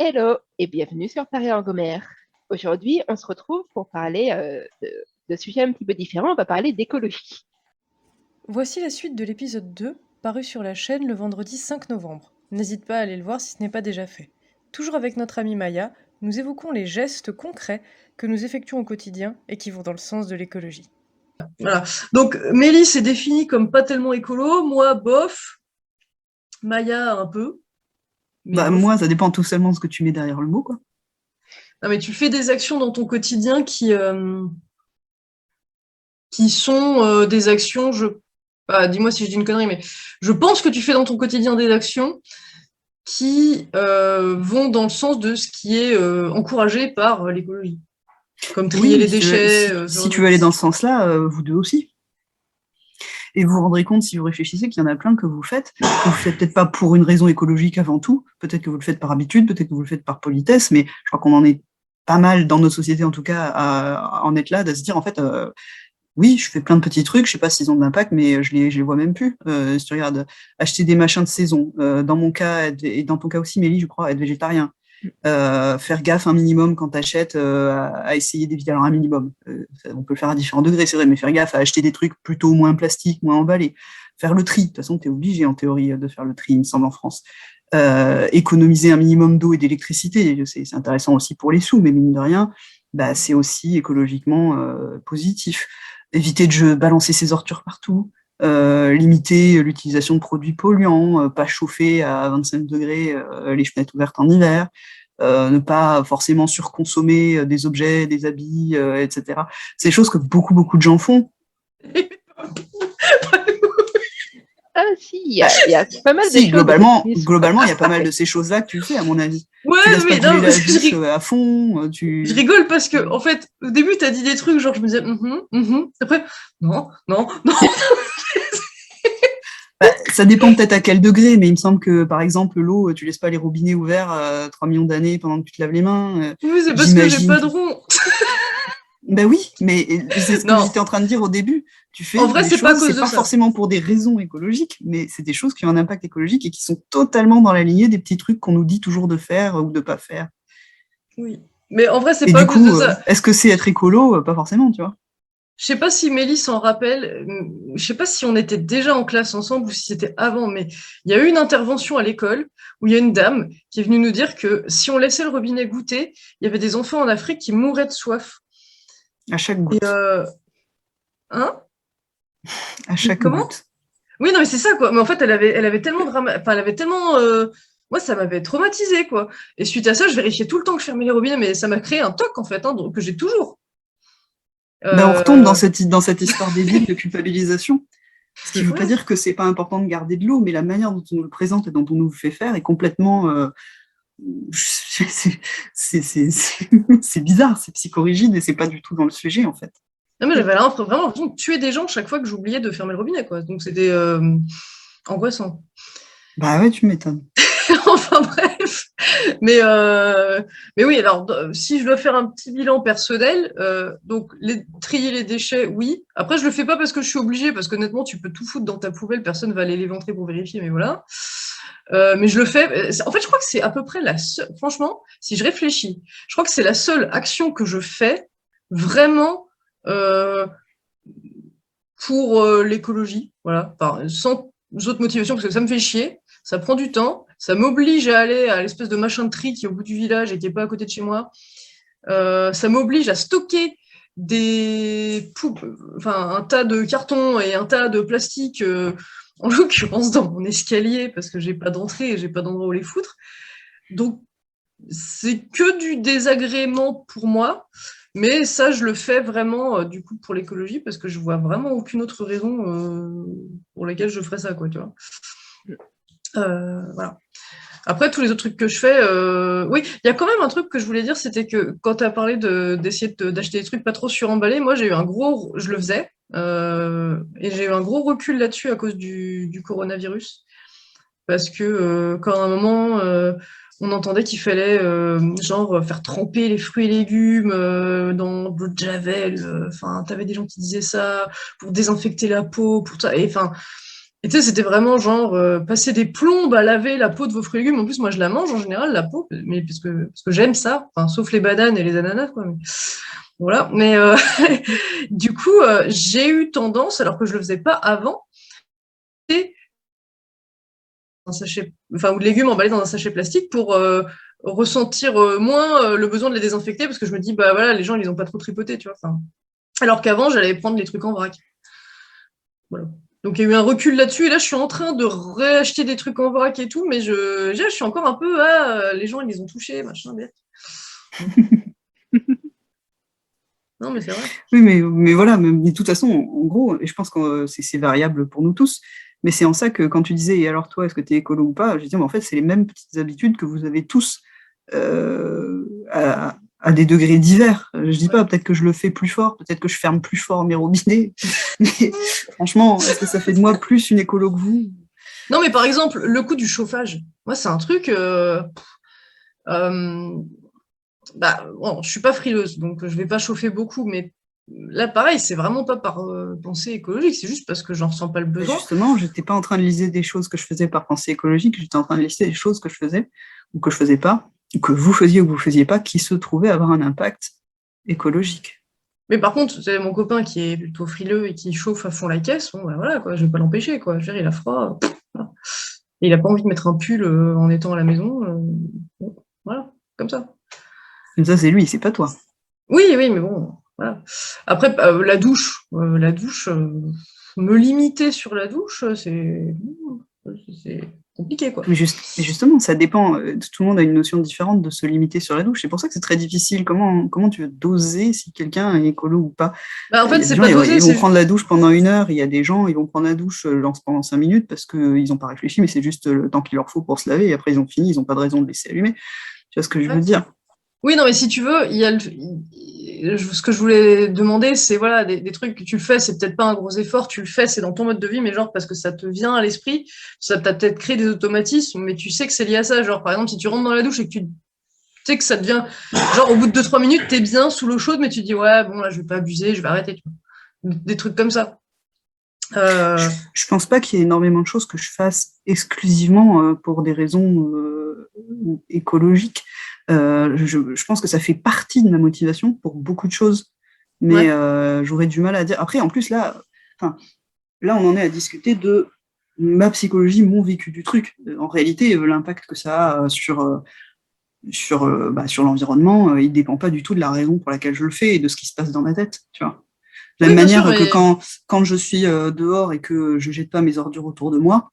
Hello et bienvenue sur Paris Angomère. Aujourd'hui, on se retrouve pour parler de sujets un petit peu différents. On va parler d'écologie. Voici la suite de l'épisode 2, paru sur la chaîne le vendredi 5 novembre. N'hésite pas à aller le voir si ce n'est pas déjà fait. Toujours avec notre amie Maya, nous évoquons les gestes concrets que nous effectuons au quotidien et qui vont dans le sens de l'écologie. Voilà. Donc, Mélie s'est définie comme pas tellement écolo, moi, bof, Maya, un peu. Mais Bah, bof. moi, ça dépend tout seulement de ce que tu mets derrière le mot, quoi. Non, mais tu fais des actions dans ton quotidien qui sont des actions, dis-moi si je dis une connerie, mais je pense que tu fais dans ton quotidien des actions qui vont dans le sens de ce qui est encouragé par l'écologie. Comme trier les Oui, déchets. si tu veux aller dans ce sens-là, vous deux aussi. Et vous vous rendrez compte, si vous réfléchissez, qu'il y en a plein que vous faites peut-être pas pour une raison écologique avant tout, peut-être que vous le faites par habitude, peut-être que vous le faites par politesse, mais je crois qu'on en est pas mal dans nos sociétés, en tout cas, à en être là, de se dire, en fait, oui, je fais plein de petits trucs, je sais pas s'ils ont de l'impact, mais je les vois même plus. Si tu regardes, acheter des machins de saison, dans mon cas, et dans ton cas aussi, Mélie, je crois, être végétarien. Faire gaffe un minimum quand tu achètes, à essayer d'éviter, alors un minimum, on peut le faire à différents degrés, c'est vrai, mais faire gaffe à acheter des trucs plutôt moins plastiques, moins emballés, faire le tri, de toute façon tu es obligé en théorie de faire le tri, il me semble, en France. Économiser un minimum d'eau et d'électricité, c'est intéressant aussi pour les sous, mais mine de rien, bah, c'est aussi écologiquement positif. Éviter de balancer ses ordures partout, limiter l'utilisation de produits polluants, pas chauffer à 25 degrés les fenêtres ouvertes en hiver, ne pas forcément surconsommer des objets, des habits, etc. C'est des choses que beaucoup, beaucoup de gens font. Ah si, il y a pas mal de Si, choses. globalement, il y a pas mal de ces choses-là que tu fais, à mon avis. Ouais, Tu laisses pas mais couler non, la douche à fond, je rigole parce que, en fait, au début, t'as dit des trucs, genre, je me disais, après, non, non, non. Bah, ça dépend peut-être à quel degré, mais il me semble que, par exemple, l'eau, tu laisses pas les robinets ouverts 3 millions d'années pendant que tu te laves les mains. Oui, c'est parce que j'ai J'imagine pas que... de rond. Ben oui, mais c'est ce que Non, j'étais en train de dire au début. Tu en fais vrai, des c'est pas à choses, cause c'est de pas ça. forcément pour des raisons écologiques, mais c'est des choses qui ont un impact écologique et qui sont totalement dans la lignée des petits trucs qu'on nous dit toujours de faire ou de pas faire. Oui. Mais en vrai, c'est Et pas à du cause de coup, ça. est-ce que c'est être écolo? Pas forcément, tu vois. Je sais pas si Mélie s'en rappelle, je sais pas si on était déjà en classe ensemble ou si c'était avant, mais il y a eu une intervention à l'école où il y a une dame qui est venue nous dire que si on laissait le robinet goûter, il y avait des enfants en Afrique qui mouraient de soif. À chaque Et goutte. hein? À chaque Comment? goutte. Oui, non, mais c'est ça, quoi. Mais en fait, elle avait tellement enfin, elle avait tellement, moi, ça m'avait traumatisé, quoi. Et suite à ça, je vérifiais tout le temps que je fermais les robinets, mais ça m'a créé un toc, en fait, donc, que j'ai toujours. Ben, on retombe Euh, dans cette histoire débile de culpabilisation. Ce qui ne veut pas ouais. dire que c'est pas important de garder de l'eau, mais la manière dont on nous le présente et dont on nous le fait faire est complètement. C'est c'est bizarre, c'est psychorigide et c'est pas du tout dans le sujet en fait. Non, mais j'avais vraiment l'impression de tuer des gens chaque fois que j'oubliais de fermer le robinet, quoi. Donc, c'était angoissant. Bah ouais, tu m'étonnes. Enfin, bref. Mais oui, alors, si je dois faire un petit bilan personnel, donc, trier les déchets, oui. Après, je le fais pas parce que je suis obligée, parce qu'honnêtement, tu peux tout foutre dans ta poubelle, personne va aller l'éventrer pour vérifier, mais voilà. Mais je le fais. En fait, je crois que c'est à peu près la seule. Franchement, si je réfléchis, je crois que c'est la seule action que je fais vraiment euh, pour l'écologie. Voilà. Enfin, sans autre motivation, parce que ça me fait chier. Ça prend du temps. Ça m'oblige à aller à l'espèce de machin de tri qui est au bout du village et qui est pas à côté de chez moi. Ça m'oblige à stocker enfin un tas de cartons et un tas de plastique, en l'occurrence dans mon escalier parce que j'ai pas d'entrée et j'ai pas d'endroit où les foutre. Donc c'est que du désagrément pour moi, mais ça je le fais vraiment du coup pour l'écologie parce que je vois vraiment aucune autre raison pour laquelle je ferais ça, quoi, tu vois. Voilà. Après, tous les autres trucs que je fais, oui, il y a quand même un truc que je voulais dire, c'était que quand tu as parlé d'essayer d'acheter des trucs pas trop suremballés, moi j'ai eu je le faisais, et j'ai eu un gros recul là-dessus à cause du coronavirus. Parce que quand à un moment, on entendait qu'il fallait genre faire tremper les fruits et légumes dans de l'eau de Javel, enfin, t'avais des gens qui disaient ça pour désinfecter la peau, pour ça, et enfin, Et tu sais, c'était vraiment genre passer des plombes à laver la peau de vos fruits et légumes. En plus, moi, je la mange en général, la peau, mais parce que j'aime ça. Enfin, sauf les bananes et les ananas, quoi. Mais, voilà. Mais du coup, j'ai eu tendance, alors que je le faisais pas avant, un sachet, enfin, ou de légumes emballés dans un sachet plastique pour ressentir moins le besoin de les désinfecter, parce que je me dis, bah voilà, les gens, ils ont pas trop tripoté, tu vois. Enfin, alors qu'avant, j'allais prendre les trucs en vrac. Voilà. Donc il y a eu un recul là-dessus, et là je suis en train de réacheter des trucs en vrac et tout, mais je suis encore un peu, les gens ils les ont touchés, machin, bête. Non, mais c'est vrai. Oui, mais voilà, mais de toute façon, en gros, et je pense que c'est variable pour nous tous, mais c'est en ça que quand tu disais, et alors toi, est-ce que tu es écolo ou pas, je disais, mais en fait, c'est les mêmes petites habitudes que vous avez tous à des degrés divers. Je dis pas, peut-être que je le fais plus fort, peut-être que je ferme plus fort mes robinets, mais franchement, est-ce que ça fait de moi plus une écolo que vous? Non, mais par exemple, le coût du chauffage, moi c'est un truc, bon, je suis pas frileuse, donc je vais pas chauffer beaucoup, mais là pareil, c'est vraiment pas par pensée écologique, c'est juste parce que j'en ressens pas le besoin. Justement, j'étais pas en train de lister des choses que je faisais par pensée écologique, j'étais en train de lister des choses que je faisais ou que je faisais pas, ou que vous faisiez ou que vous faisiez pas, qui se trouvaient avoir un impact écologique. Mais par contre, c'est mon copain qui est plutôt frileux et qui chauffe à fond la caisse, bon bah voilà, quoi, je vais pas l'empêcher, quoi. Je veux dire, il a froid, voilà. Et il a pas envie de mettre un pull en étant à la maison, bon, voilà, comme ça. Mais ça, c'est lui, c'est pas toi. Oui, oui, mais bon, voilà. Après, la douche, me limiter sur la douche, c'est compliqué, quoi. Mais justement, ça dépend. Tout le monde a une notion différente de se limiter sur la douche. C'est pour ça que c'est très difficile. Comment tu veux doser si quelqu'un est écolo ou pas? Bah, en Il y fait, a des c'est gens, pas dosé, ils vont c'est prendre la douche pendant 1 heure. Il y a des gens, ils vont prendre la douche pendant 5 minutes parce qu'ils n'ont pas réfléchi, mais c'est juste le temps qu'il leur faut pour se laver. Et après, ils ont fini, ils n'ont pas de raison de laisser allumer. Tu vois ce que je veux dire? Oui, non, mais si tu veux, ce que je voulais demander, c'est voilà, des trucs que tu fais, c'est peut-être pas un gros effort, tu le fais, c'est dans ton mode de vie, mais genre parce que ça te vient à l'esprit, ça t'a peut-être créé des automatismes, mais tu sais que c'est lié à ça. Genre, par exemple, si tu rentres dans la douche et que tu sais que ça devient, genre, au bout de 2-3 minutes, t'es bien sous l'eau chaude, mais tu te dis, ouais, bon, là, je vais pas abuser, je vais arrêter, tu vois. Des trucs comme ça. Je pense pas qu'il y ait énormément de choses que je fasse exclusivement pour des raisons écologiques. Je pense que ça fait partie de ma motivation pour beaucoup de choses, mais Ouais. j'aurais du mal à dire. Après, en plus, là, on en est à discuter de ma psychologie, mon vécu du truc. En réalité, l'impact que ça a sur l'environnement, il dépend pas du tout de la raison pour laquelle je le fais et de ce qui se passe dans ma tête, tu vois. De la Oui, même bien sûr, manière que mais quand je suis dehors et que je jette pas mes ordures autour de moi,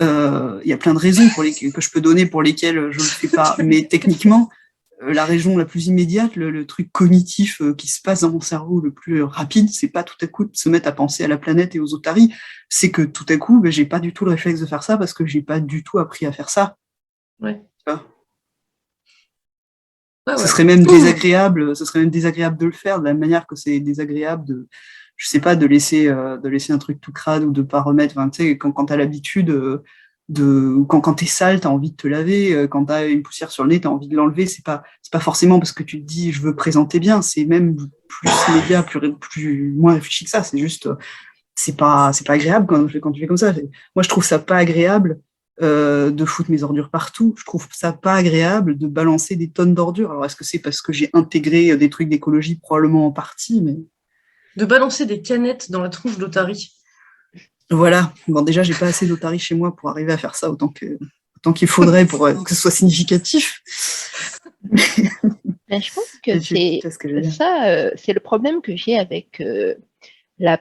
il y a plein de raisons que je peux donner pour lesquelles je le fais pas. Mais techniquement, la raison la plus immédiate, le truc cognitif qui se passe dans mon cerveau le plus rapide, c'est pas tout à coup de se mettre à penser à la planète et aux otaries, c'est que tout à coup, j'ai pas du tout le réflexe de faire ça parce que j'ai pas du tout appris à faire ça. ouais. Tu vois. Ah Ce ouais. serait même désagréable, de le faire de la même manière que c'est désagréable je sais pas, de laisser un truc tout crade ou de pas remettre. Enfin, tu sais, quand t'as l'habitude quand t'es sale, t'as envie de te laver. Quand t'as une poussière sur le nez, t'as envie de l'enlever. C'est pas forcément parce que tu te dis je veux présenter bien. C'est même plus immédiat, moins réfléchi que ça. C'est juste, c'est pas agréable quand tu fais comme ça. Moi, je trouve ça pas agréable de foutre mes ordures partout. Je trouve ça pas agréable de balancer des tonnes d'ordures. Alors, est-ce que c'est parce que j'ai intégré des trucs d'écologie? Probablement en partie, mais De balancer des canettes dans la tronche d'Otari. voilà. Bon, déjà, j'ai pas assez d'otaries chez moi pour arriver à faire ça autant qu'il faudrait pour que ce soit significatif. Ben, je pense que Tu c'est vois ce que je veux dire. ça, c'est le problème que j'ai avec la.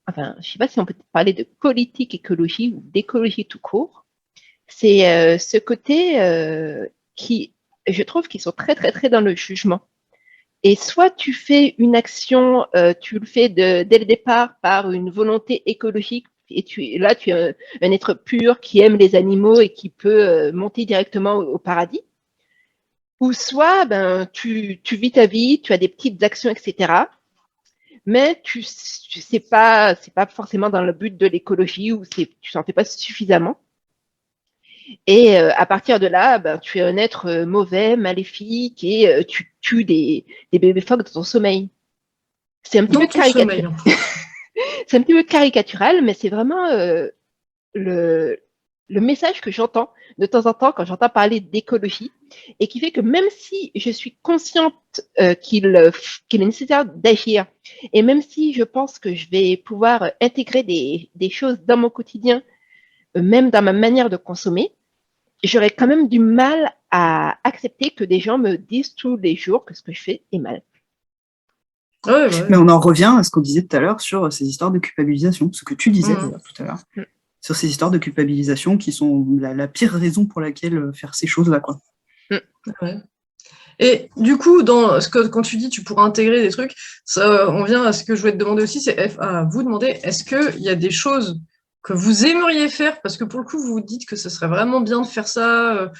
Enfin, je sais pas si on peut parler de politique écologie ou d'écologie tout court. C'est ce côté qui, je trouve, qu'ils sont très, très, très dans le jugement. Et soit tu fais une action, tu le fais dès le départ par une volonté écologique, et là, tu es un être pur qui aime les animaux et qui peut monter directement au paradis. Ou soit tu vis ta vie, tu as des petites actions, etc. Mais tu c'est pas forcément dans le but de l'écologie ou tu n'en fais pas suffisamment. Et à partir de là, tu es un être mauvais, maléfique et tu tues des bébés phoques dans ton sommeil. C'est un petit Dans peu ton sommeil. c'est un petit peu caricatural, mais c'est vraiment le, le message que j'entends de temps en temps quand j'entends parler d'écologie et qui fait que même si je suis consciente qu'il est nécessaire d'agir et même si je pense que je vais pouvoir intégrer des choses dans mon quotidien, même dans ma manière de consommer, j'aurais quand même du mal à accepter que des gens me disent tous les jours que ce que je fais est mal. Ouais. Mais on en revient à ce qu'on disait tout à l'heure sur ces histoires de culpabilisation, ce que tu disais d'ailleurs tout à l'heure, sur ces histoires de culpabilisation qui sont la pire raison pour laquelle faire ces choses-là, quoi. Ouais. Et du coup, quand tu dis tu pourras intégrer des trucs, ça, on vient à ce que je voulais te demander aussi, c'est à vous demander, est-ce qu'il y a des choses que vous aimeriez faire, parce que pour le coup, vous vous dites que ce serait vraiment bien de faire ça,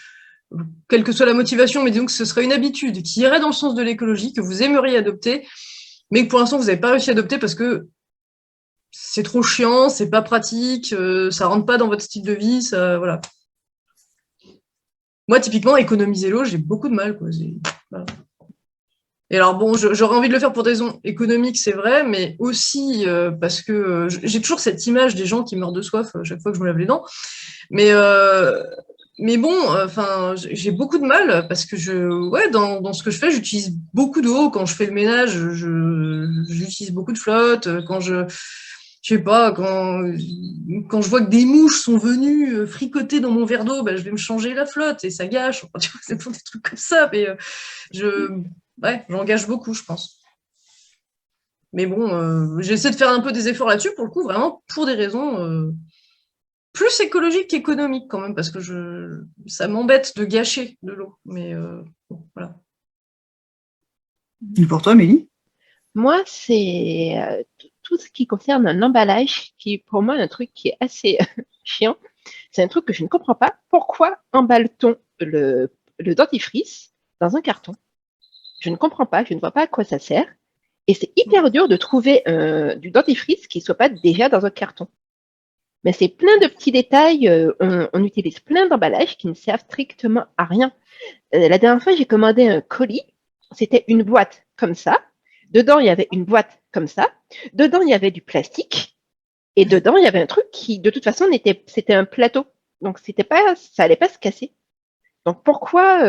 quelle que soit la motivation, mais disons que ce serait une habitude qui irait dans le sens de l'écologie, que vous aimeriez adopter, mais que pour l'instant, vous n'avez pas réussi à adopter parce que c'est trop chiant, c'est pas pratique, ça rentre pas dans votre style de vie, ça, voilà. Moi, typiquement, économiser l'eau, j'ai beaucoup de mal, quoi. Voilà. Et alors, bon, j'aurais envie de le faire pour des raisons économiques, c'est vrai, mais aussi parce que j'ai toujours cette image des gens qui meurent de soif chaque fois que je me lave les dents. Mais bon, enfin, j'ai beaucoup de mal parce que dans ce que je fais, j'utilise beaucoup d'eau. Quand je fais le ménage, j'utilise beaucoup de flotte. Quand je sais pas, quand je vois que des mouches sont venues fricoter dans mon verre d'eau, ben, je vais me changer la flotte et ça gâche. Enfin, tu vois, c'est pour des trucs comme ça. Mais j'engage beaucoup, je pense. Mais bon, j'essaie de faire un peu des efforts là-dessus, pour le coup, vraiment pour des raisons plus écologiques qu'économiques quand même, parce que ça m'embête de gâcher de l'eau. Mais bon, voilà. Et pour toi, Mélie? Moi, c'est tout ce qui concerne un emballage qui, pour moi, est un truc qui est assez chiant. C'est un truc que je ne comprends pas. Pourquoi emballe-t-on le dentifrice dans un carton? Je ne comprends pas, je ne vois pas à quoi ça sert. Et c'est hyper dur de trouver du dentifrice qui ne soit pas déjà dans un carton. Mais c'est plein de petits détails. On utilise plein d'emballages qui ne servent strictement à rien. La dernière fois, j'ai commandé un colis. C'était une boîte comme ça. Dedans, il y avait une boîte comme ça. Dedans, il y avait du plastique. Et dedans, il y avait un truc qui, de toute façon, c'était un plateau. Donc, ça allait pas se casser. Donc, pourquoi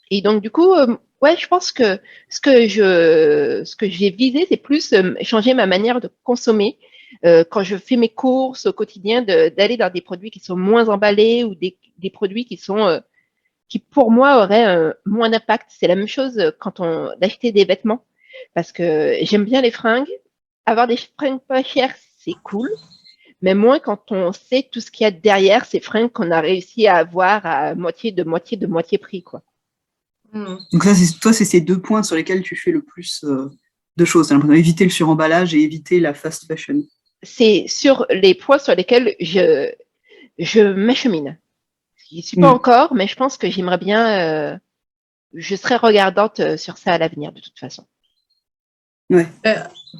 Et donc, du coup, ouais, je pense que ce que j'ai visé, c'est plus changer ma manière de consommer. Quand je fais mes courses au quotidien, d'aller dans des produits qui sont moins emballés ou des produits qui pour moi auraient moins d'impact. C'est la même chose d'acheter des vêtements, parce que j'aime bien les fringues. Avoir des fringues pas chères, c'est cool, mais moins quand on sait tout ce qu'il y a derrière ces fringues qu'on a réussi à avoir à moitié prix, quoi. Donc ça, toi, c'est ces deux points sur lesquels tu fais le plus de choses. T'as l'impression d'éviter le suremballage et éviter la fast fashion. C'est sur les points sur lesquels je m'achemine. Je n'y suis pas encore, mais je pense que j'aimerais bien. Je serai regardante sur ça à l'avenir, de toute façon. Ouais.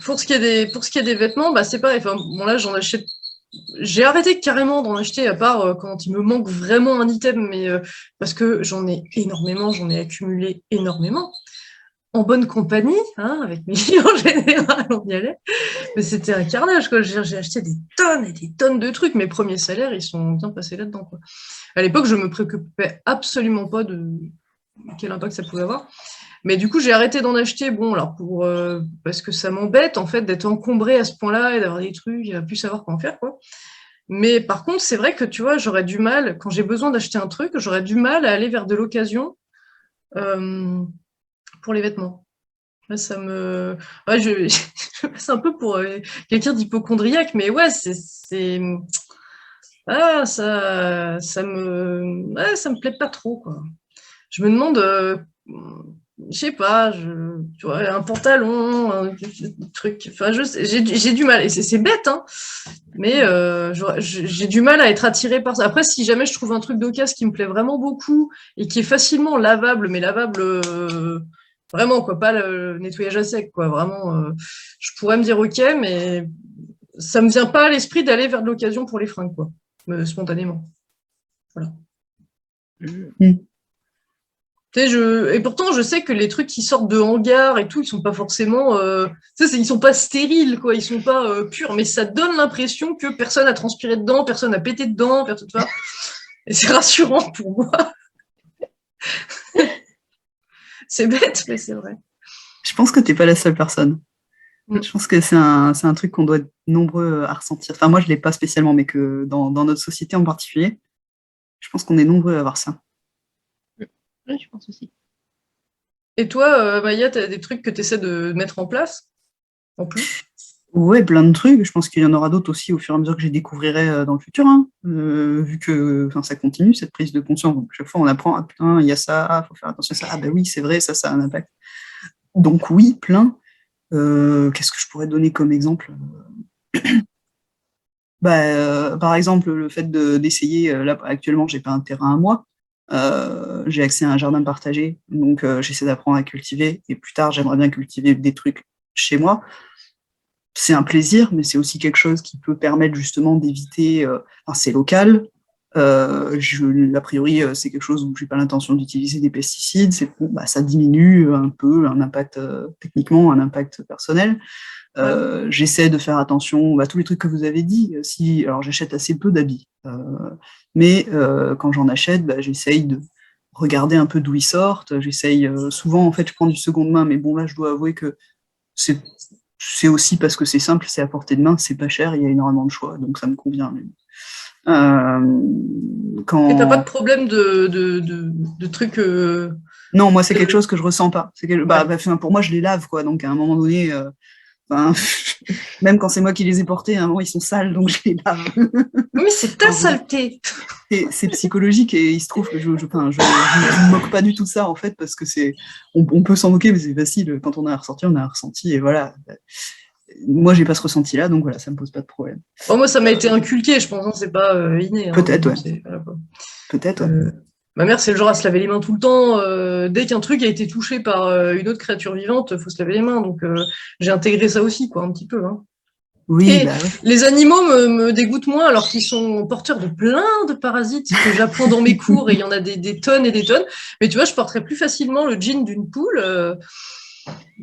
Pour ce qui est des vêtements, bah, c'est pareil. Enfin, bon, là, j'en achète. J'ai arrêté carrément d'en acheter, à part quand il me manque vraiment un item, mais parce que j'en ai énormément, j'en ai accumulé énormément. En bonne compagnie, hein, avec mes filles en général, on y allait. Mais c'était un carnage, quoi. J'ai acheté des tonnes et des tonnes de trucs. Mes premiers salaires, ils sont bien passés là-dedans, quoi. À l'époque, je me préoccupais absolument pas de quel impact ça pouvait avoir. Mais du coup, j'ai arrêté d'en acheter, bon, alors parce que ça m'embête, en fait, d'être encombré à ce point-là et d'avoir des trucs et à plus savoir quoi en faire, quoi. Mais par contre, c'est vrai que, tu vois, j'aurais du mal, quand j'ai besoin d'acheter un truc, j'aurais du mal à aller vers de l'occasion pour les vêtements. Là, ça me... Ouais, je passe un peu pour quelqu'un d'hypocondriaque, mais ouais, Ah, ça me plaît pas trop, quoi. Je me demande, je sais pas, tu vois, un pantalon, un truc, enfin, j'ai du mal, et c'est bête, hein, mais j'ai du mal à être attirée par ça. Après, si jamais je trouve un truc d'occasion qui me plaît vraiment beaucoup et qui est facilement lavable, mais lavable vraiment, quoi, pas le nettoyage à sec, quoi, vraiment, je pourrais me dire ok, mais ça me vient pas à l'esprit d'aller vers de l'occasion pour les fringues, quoi, spontanément. Voilà. Tu sais, et pourtant, je sais que les trucs qui sortent de hangars et tout, ils sont pas forcément, tu sais, ils sont pas stériles, quoi. Ils sont pas purs, mais ça donne l'impression que personne a transpiré dedans, personne a pété dedans, personne, tu vois. Et c'est rassurant pour moi. C'est bête, mais c'est vrai. Je pense que t'es pas la seule personne. Mm. Je pense que c'est un truc qu'on doit être nombreux à ressentir. Enfin, moi, je l'ai pas spécialement, mais que dans notre société en particulier, je pense qu'on est nombreux à avoir ça. Oui, je pense aussi. Et toi, Maya, t'as des trucs que tu essaies de mettre en place, en plus? Ouais, plein de trucs. Je pense qu'il y en aura d'autres aussi au fur et à mesure que je les découvrirai dans le futur, hein. Vu que ça continue, cette prise de conscience. Donc, chaque fois, on apprend, ah putain, il y a ça, il faut faire attention à ça. Ah ben oui, c'est vrai, ça a un impact. Donc oui, plein. Qu'est-ce que je pourrais donner comme exemple? Par exemple, le fait d'essayer, là actuellement, j'ai pas un terrain à moi. J'ai accès à un jardin partagé, donc j'essaie d'apprendre à cultiver. Et plus tard, j'aimerais bien cultiver des trucs chez moi. C'est un plaisir, mais c'est aussi quelque chose qui peut permettre justement d'éviter. Enfin, c'est local. A priori, c'est quelque chose où j'ai pas l'intention d'utiliser des pesticides. Ça diminue un peu un impact techniquement, un impact personnel. J'essaie de faire attention à tous les trucs que vous avez dit. Alors j'achète assez peu d'habits, mais quand j'en achète, j'essaye de regarder un peu d'où ils sortent. J'essaye souvent, en fait, je prends du seconde main, mais bon là, je dois avouer que c'est c'est aussi parce que c'est simple, c'est à portée de main, c'est pas cher, il y a énormément de choix, donc ça me convient. Et t'as pas de Quand problème de trucs. Non, moi c'est quelque chose que je ressens pas. Ouais. Pour moi, je les lave, quoi. Donc à un moment donné, enfin, même quand c'est moi qui les ai portés, à un moment ils sont sales, donc je les lave. Oui, c'est ta Alors, je veux dire, saleté. c'est psychologique et il se trouve que je me moque pas du tout de ça en fait parce que on peut s'en moquer mais c'est facile. Quand on a un ressenti, on a un ressenti et voilà. Moi, j'ai pas ce ressenti-là, donc voilà, ça me pose pas de problème. Bon, moi, ça m'a été inculqué, je pense, hein, c'est pas inné. Hein, Peut-être, ouais. voilà, quoi. Peut-être, ouais. Ma mère, c'est le genre à se laver les mains tout le temps. Dès qu'un truc a été touché par une autre créature vivante, faut se laver les mains. Donc, j'ai intégré ça aussi, quoi, un petit peu. Hein. Oui, Et bah ouais. les animaux me dégoûtent moins alors qu'ils sont porteurs de plein de parasites que j'apprends dans mes cours et il y en a des tonnes et des tonnes. Mais tu vois, je porterais plus facilement le jean d'une poule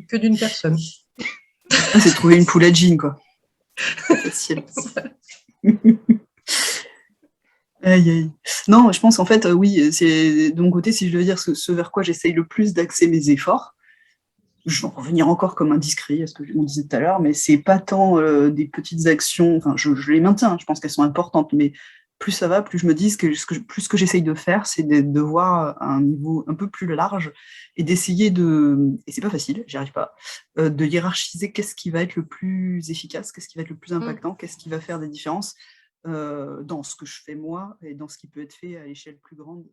que d'une personne. C'est de trouver une poule à jean, quoi. Facile. Aïe, aïe. Non, je pense en fait, oui, c'est de mon côté, si je veux dire ce vers quoi j'essaye le plus d'axer mes efforts. Je vais en revenir encore comme indiscret à ce que on disait tout à l'heure, mais c'est pas tant des petites actions, enfin je les maintiens, je pense qu'elles sont importantes, mais plus ça va, plus je me dis plus ce que j'essaye de faire, c'est de voir à un niveau un peu plus large et d'essayer et c'est pas facile, j'y arrive pas, de hiérarchiser qu'est-ce qui va être le plus efficace, qu'est-ce qui va être le plus impactant, qu'est-ce qui va faire des différences dans ce que je fais moi et dans ce qui peut être fait à l'échelle plus grande.